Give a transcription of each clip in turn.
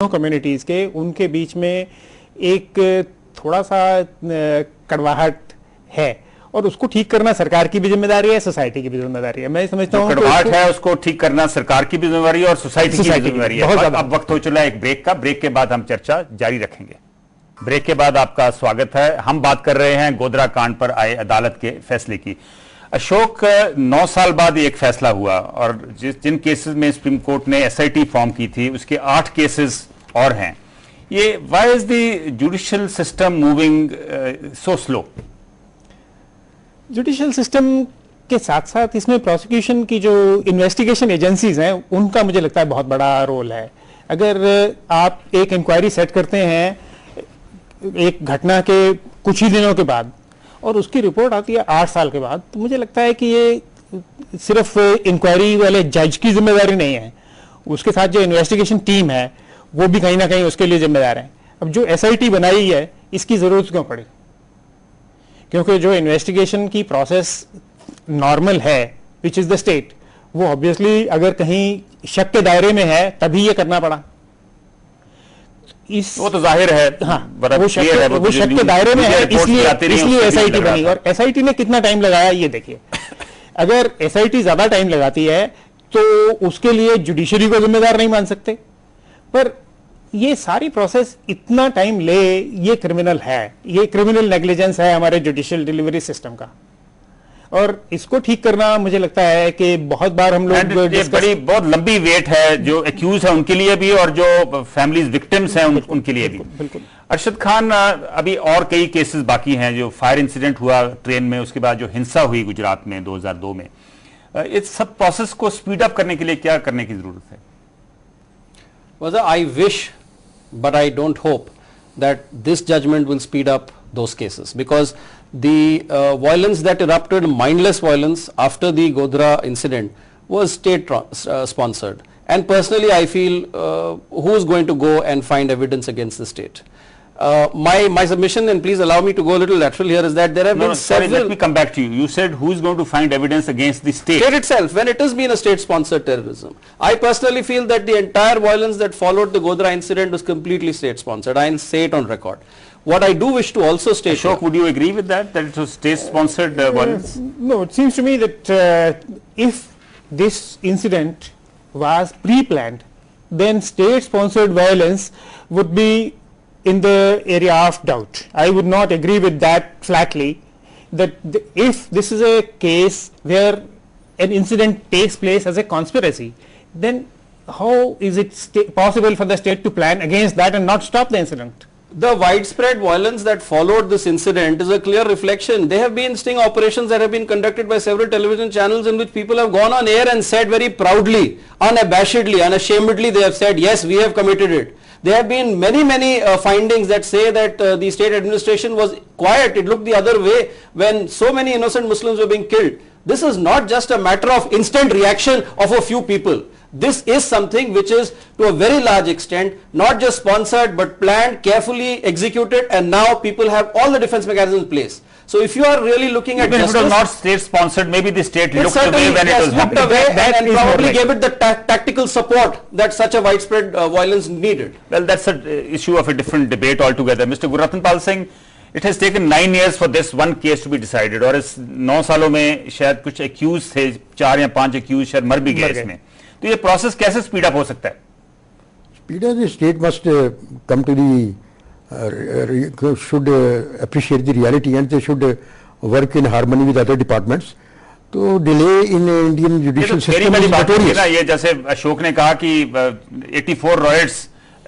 Communities के उनके बीच में एक थोड़ा सा कड़वाहट है और उसको ठीक करना सरकार की भी जिम्मेदारी है, सोसाइटी की भी जिम्मेदारी है। मैं समझता हूँ कड़वाहट है उसको ठीक करना सरकार की भी जिम्मेदारी है और सोसाइटी की जिम्मेदारी है। अब वक्त हो चला है एक ब्रेक का। ब्रेक के बाद हम चर्चा जारी रखेंगे। ब्रेक के बाद आपका स्वागत है। हम बात कर रहे हैं गोधरा कांड पर आए अदालत के फैसले की। अशोक, 9 साल बाद एक फैसला हुआ और जिन केसेस में सुप्रीम कोर्ट ने एसआईटी फॉर्म की थी उसके 8 केसेस और हैं। ये why is the judicial system moving so slow? Judicial system के साथ साथ इसमें प्रोसिक्यूशन की जो इन्वेस्टिगेशन एजेंसीज हैं उनका मुझे लगता है बहुत बड़ा रोल है। अगर आप एक इंक्वायरी सेट करते हैं एक घटना के कुछ ही दिनों के बाद और उसकी रिपोर्ट आती है 8 साल के बाद, तो मुझे लगता है कि ये सिर्फ इंक्वायरी वाले जज की जिम्मेदारी नहीं है, उसके साथ जो इन्वेस्टिगेशन टीम है वो भी कहीं ना कहीं उसके लिए जिम्मेदार है। अब जो एसआईटी बनाई है इसकी जरूरत क्यों पड़ी? क्योंकि जो इन्वेस्टिगेशन की प्रोसेस नॉर्मल है विच इज द स्टेट, वो ऑब्वियसली अगर कहीं शक के दायरे में है तभी ये करना पड़ा। वो तो जाहिर है, हाँ, वो शक के दायरे में है, इसलिए एसआईटी बनी। और एसआईटी ने कितना टाइम लगाया ये देखिए। अगर एसआईटी ज्यादा टाइम लगाती है तो उसके लिए जुडिशरी को जिम्मेदार नहीं मान सकते, पर ये सारी प्रोसेस इतना टाइम ले, ये क्रिमिनल है, ये क्रिमिनल नेग्लिजेंस है हमारे जुडिशियल डिलीवरी सिस्टम का। और इसको ठीक करना मुझे लगता है कि बहुत बार हम लोग बहुत लंबी वेट है जो एक्यूज है उनके लिए भी और जो फैमिलीज विक्टिम्स हैं उनके लिए भी। बिल्कुल। अरशद खान, अभी और कई केसेस बाकी हैं। जो फायर इंसिडेंट हुआ ट्रेन में, उसके बाद जो हिंसा हुई गुजरात में 2002 में, इस सब प्रोसेस को स्पीड अप करने के लिए क्या करने की जरूरत है? I wish, but I don't hope that this judgment will speed up those cases, because the violence that erupted, mindless violence after the Godhra incident, was state sponsored, and personally I feel who is going to go and find evidence against the state? My submission, and please allow me to go a little lateral here, is that there have been several... Sorry, let me come back to you. You said who is going to find evidence against the state? State itself, when it has been a state-sponsored terrorism. I personally feel that the entire violence that followed the Godhra incident was completely state-sponsored. I say it on record. What I do wish to also state... Ashok, would you agree with that it was state-sponsored violence? No, it seems to me that if this incident was pre-planned, then state-sponsored violence would be in the area of doubt. I would not agree with that flatly, that if this is a case where an incident takes place as a conspiracy, then how is it possible for the state to plan against that and not stop the incident? The widespread violence that followed this incident is a clear reflection. There have been sting operations that have been conducted by several television channels in which people have gone on air and said very proudly, unabashedly, unashamedly, they have said, yes, we have committed it. There have been many findings that say that the state administration was quiet. It looked the other way when so many innocent Muslims were being killed. This is not just a matter of instant reaction of a few people. This is something which is to a very large extent not just sponsored but planned, carefully executed, and now people have all the defense mechanisms in place. So if you are really looking at justice, if it was not state sponsored, maybe the state looked away when it was happening. And probably gave it the tactical support that such a widespread violence needed. Well, that's an issue of a different debate altogether. Mr. Gurratnpal Singh, it has taken 9 years for this one case to be decided, और इस 9 सालों में शायद कुछ accused थे, 4 या 5 accused शायद मर भी गए इसमें। तो ये प्रोसेस कैसे स्पीड अप हो सकता है? Speed up, the state must come to the should appreciate the reality, and they should work in harmony with other departments. तो delay in Indian judicial system is notorious. ये जैसे अशोक ने कहा कि 84 riots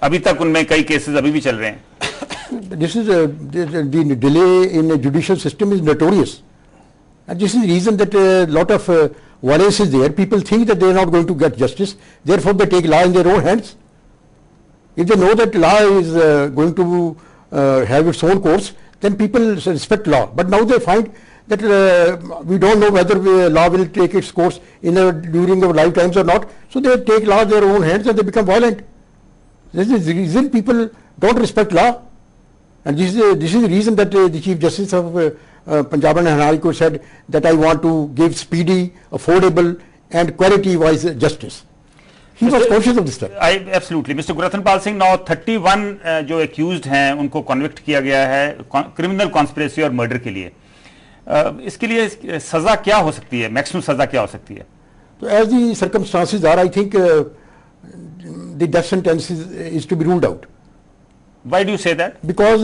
अभी तक उनमें कई केसेस अभी भी चल रहे हैं. This is the delay in the judicial system is notorious, and this is the reason that a lot of violence is there. People think that they are not going to get justice, therefore they take law in their own hands. If they know that law is going to have its own course, then people respect law. But now they find that we don't know whether law will take its course during our lifetimes or not. So they take law in their own hands and they become violent. This is the reason people don't respect law. And this is the reason that the Chief Justice of Punjab and Haryana Court said that I want to give speedy, affordable and quality-wise justice. He was conscious of this fact. Absolutely. Mr. Gurathanpal Singh, now 31 जो accused हैं उनको convict किया गया है criminal conspiracy और murder के लिए. इसके लिए सजा क्या हो सकती है, maximum सजा क्या हो सकती है? So as the circumstances are, I think the death sentence is to be ruled out. Why do you say that? Because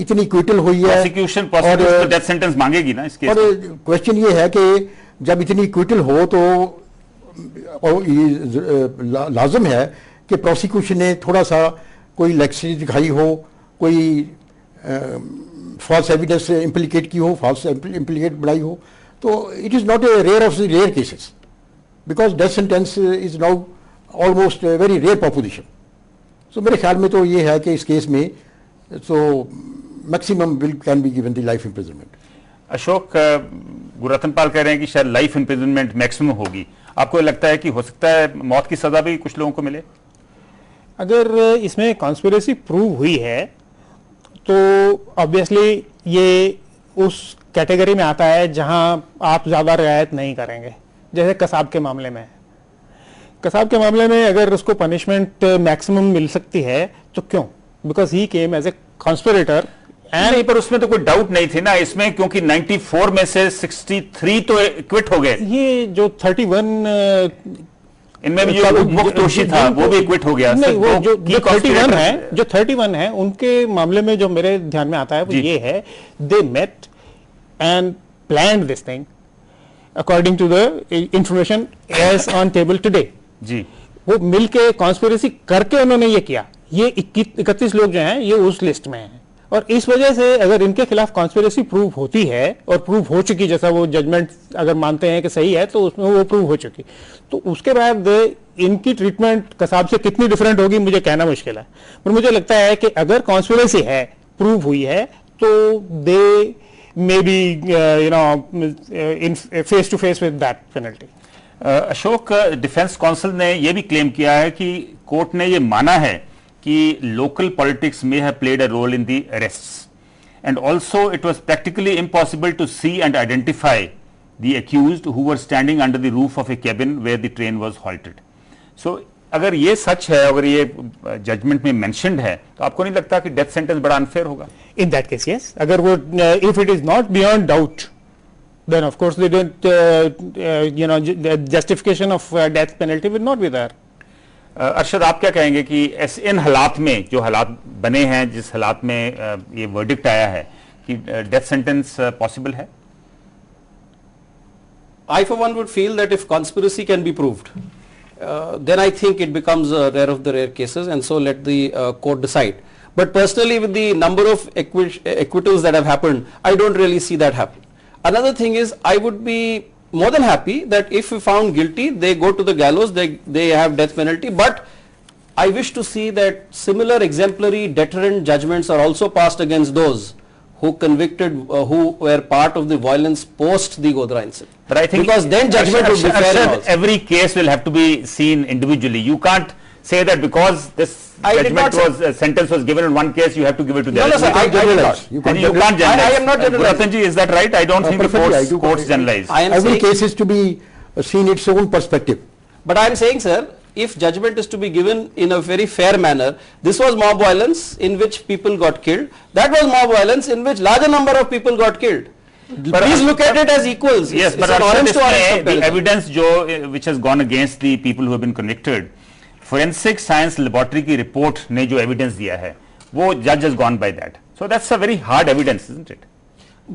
इतनी acquittal हुई है. Prosecution तो death sentence मांगेगी ना इसके. और question ये है कि जब इतनी acquittal हो तो और ये लाजम है कि प्रोसिक्यूशन ने थोड़ा सा कोई लैक्सिटी दिखाई हो, कोई फॉल्स एविडेंस इम्प्लीकेट की हो, फॉल्स इम्प्लीकेट बनाई हो, तो it is not a rare of the rare cases because death sentence is now almost very rare proposition. So मेरे ख्याल में तो ये है कि इस केस में तो maximum will can be given the life imprisonment. Ashok Gurtanpal कह रहे हैं कि शायद लाइफ इम्प्रिजनमेंट मैक्सिमम होगी. आपको लगता है कि हो सकता है मौत की सजा भी कुछ लोगों को मिले? अगर इसमें कॉन्स्पिरेसी प्रूव हुई है तो ऑब्वियसली ये उस कैटेगरी में आता है जहां आप ज्यादा रियायत नहीं करेंगे. जैसे कसाब के मामले में, कसाब के मामले में अगर उसको पनिशमेंट मैक्सिमम मिल सकती है तो क्यों? Because he came as a conspirator. नहीं, पर उसमें तो कोई डाउट नहीं थी ना इसमें, क्योंकि 94 में से 63 तो क्विट हो गए. ये जो 31 इनमें भी जो मुख्य दोषी था वो भी क्विट हो गया. नहीं, वो जो 31 है उनके मामले में जो मेरे ध्यान में आता है वो ये है, they met and planned this thing according to the information as on table today. जी, वो मिलके कॉन्स्पिरेसी करके उन्होंने ये किया. ये 31 लोग जो हैं ये उस लिस्ट में हैं और इस वजह से अगर इनके खिलाफ कॉन्स्पिरेसी प्रूव होती है और प्रूव हो चुकी, जैसा वो जजमेंट अगर मानते हैं कि सही है तो उसमें वो प्रूव हो चुकी, तो उसके बाद इनकी ट्रीटमेंट कसाब से कितनी डिफरेंट होगी मुझे कहना मुश्किल है. पर मुझे लगता है कि अगर कॉन्स्पिरेसी है, प्रूव हुई है, तो they may be in face to face with that penalty. Ashok, defence counsel ने यह भी क्लेम किया है कि कोर्ट ने यह माना है कि local politics may have played a role in the arrests, and also it was practically impossible to see and identify the accused who were standing under the roof of a cabin where the train was halted. So अगर ये सच है, अगर ये judgement में mentioned है, तो आपको नहीं लगता कि डेथ सेंटेंस बड़ा अनफेयर होगा? In that case, yes. अगर वो if it is not beyond doubt, then of course they don't the justification of death penalty will not be there. Arshad, आप क्या कहेंगे कि इन हालात में, जो हालात बने हैं, जिस हालात में ये वर्डिक्ट आया है, कि डेथ सेंटेंस पॉसिबल है? I for one would feel that if conspiracy can be proved, then I think it becomes a rare of the rare cases, and so let the court decide. But personally, with the number of acquittals that have happened, I don't really see that happen. Another thing is, I would be more than happy that if found guilty, they go to the gallows, they have death penalty. But I wish to see that similar exemplary deterrent judgments are also passed against those who convicted, who were part of the violence post the Godhra incident. But I think because then judgment would be fair. Every case will have to be seen individually. You can't say that because this judgment was sentence was given in one case, you have to give it to the other. No, sir, I generalize. You can't generalize. I am not generalizing. Ratanji, is that right? I don't think the courts generalize. Every case is to be seen its own perspective. But I am saying, sir, if judgment is to be given in a very fair manner, this was mob violence in which people got killed. That was mob violence in which larger number of people got killed. But please look at it as equals. Yes, but the evidence which has gone against the people who have been convicted, forensic science laboratory की report ने जो evidence दिया है, वो judge has gone by that. So that's a very hard evidence, isn't it?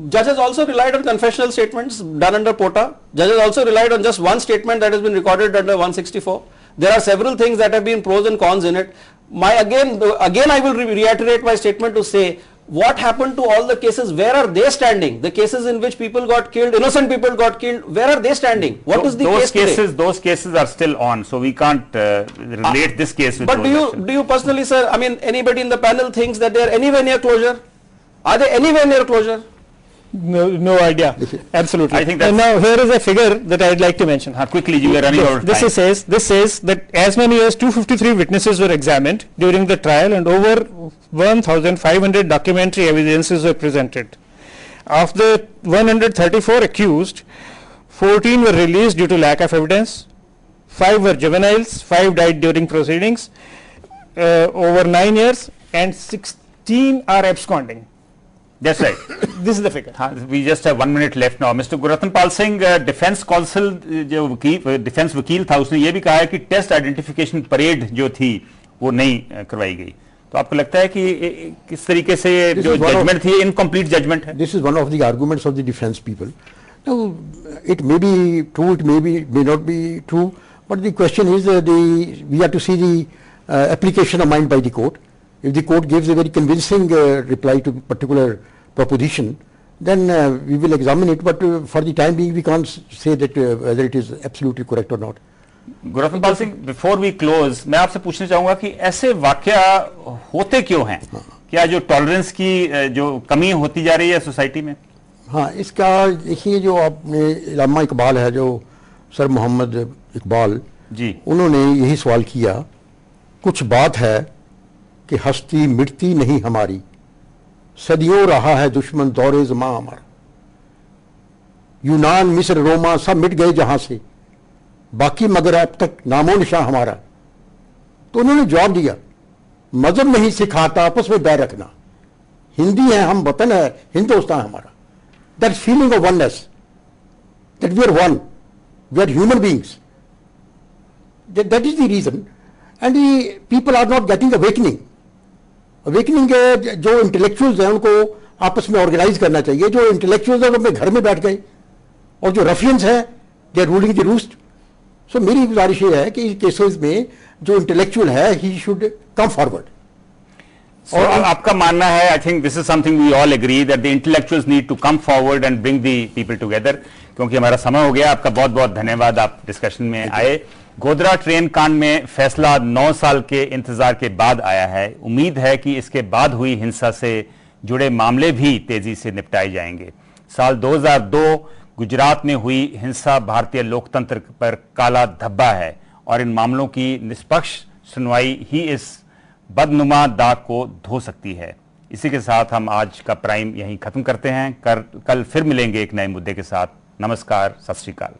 Judges also relied on confessional statements done under POTA. Judges also relied on just one statement that has been recorded under 164. There are several things that have been pros and cons in it. Again I will reiterate my statement to say, what happened to all the cases? Where are they standing? The cases in which people got killed, innocent people got killed, where are they standing? What is the case today? Those cases are still on, so we can't relate this case with. But do you personally, sir, I mean, anybody in the panel thinks that they are anywhere near closure? Are they anywhere near closure? No idea. Absolutely. I think that's. And now here is a figure that I'd like to mention. Quickly, you are running out of time. This says that as many as 253 witnesses were examined during the trial and over 1,500 documentary evidences were presented. Of the 134 accused, 14 were released due to lack of evidence, 5 were juveniles, 5 died during proceedings over 9 years, and 16 are absconding. That's right. This is the figure. We just have 1 minute left now. Mr. Guratnpal Singh, defence council जो defence वकील था उसने ये भी कहा है कि test identification parade जो थी वो नहीं करवाई गई। तो आपको लगता है कि किस तरीके से ये जो जजमेंट थी इनकम्प्लीट जजमेंट है? This is one of the arguments of the defense people. Now, it may be true, it may not be true, but the question is we have to see the application of mind by the court. If the court gives a very convincing reply to particular proposition, then we will examine it, but for the time being we can't say that whether it is absolutely correct or not. Gurtanpal Singh, before we close मैं आपसे पूछना चाहूंगा कि ऐसे वाकया होते क्यों हैं? क्या जो टॉलरेंस की जो कमी होती जा रही है सोसाइटी में? हाँ, इसका देखिए, जो आपने इल्लामा इकबाल है, जो सर मोहम्मद इकबाल जी, उन्होंने यही सवाल किया, कुछ बात है कि हस्ती मिटती नहीं हमारी, सदियों रहा है दुश्मन दौरे ज़मां हमारा, यूनान मिस्र रोमा सब मिट गए जहां से, बाकी मगर अब तक नामो निशान हमारा। तो उन्होंने जवाब दिया, मजहब नहीं सिखाता आपस में बैर रखना, हिंदी है हम, वतन है हिंदुस्तान हमारा। That feeling of oneness, that we are one, we are human beings, that is the reason. And people are not getting awakening. Awakening जो इंटेलेक्चुअल्स हैं उनको आपस में ऑर्गेनाइज करना चाहिए। जो इंटेलेक्चुअल्स हैं वो अपने घर में बैठ गए, और जो रफियंस हैं they are ruling the roost. So मेरी गुजारिश ये है कि इस केसेस में जो इंटेलेक्चुअल है ही शुड कम फॉरवर्ड। और आपका मानना है, I think this is something we all agree that the intellectuals need to come forward and bring the people together. क्योंकि हमारा समय हो गया, आपका बहुत बहुत धन्यवाद, आप डिस्कशन में आए। गोधरा ट्रेन कांड में फैसला 9 साल के इंतजार के बाद आया है। उम्मीद है कि इसके बाद हुई हिंसा से जुड़े मामले भी तेजी से निपटाए जाएंगे। साल 2002 गुजरात में हुई हिंसा भारतीय लोकतंत्र पर काला धब्बा है, और इन मामलों की निष्पक्ष सुनवाई ही इस बदनुमा दाग को धो सकती है। इसी के साथ हम आज का प्राइम यहीं खत्म करते हैं। कल फिर मिलेंगे एक नए मुद्दे के साथ। नमस्कार, सत श्री अकाल।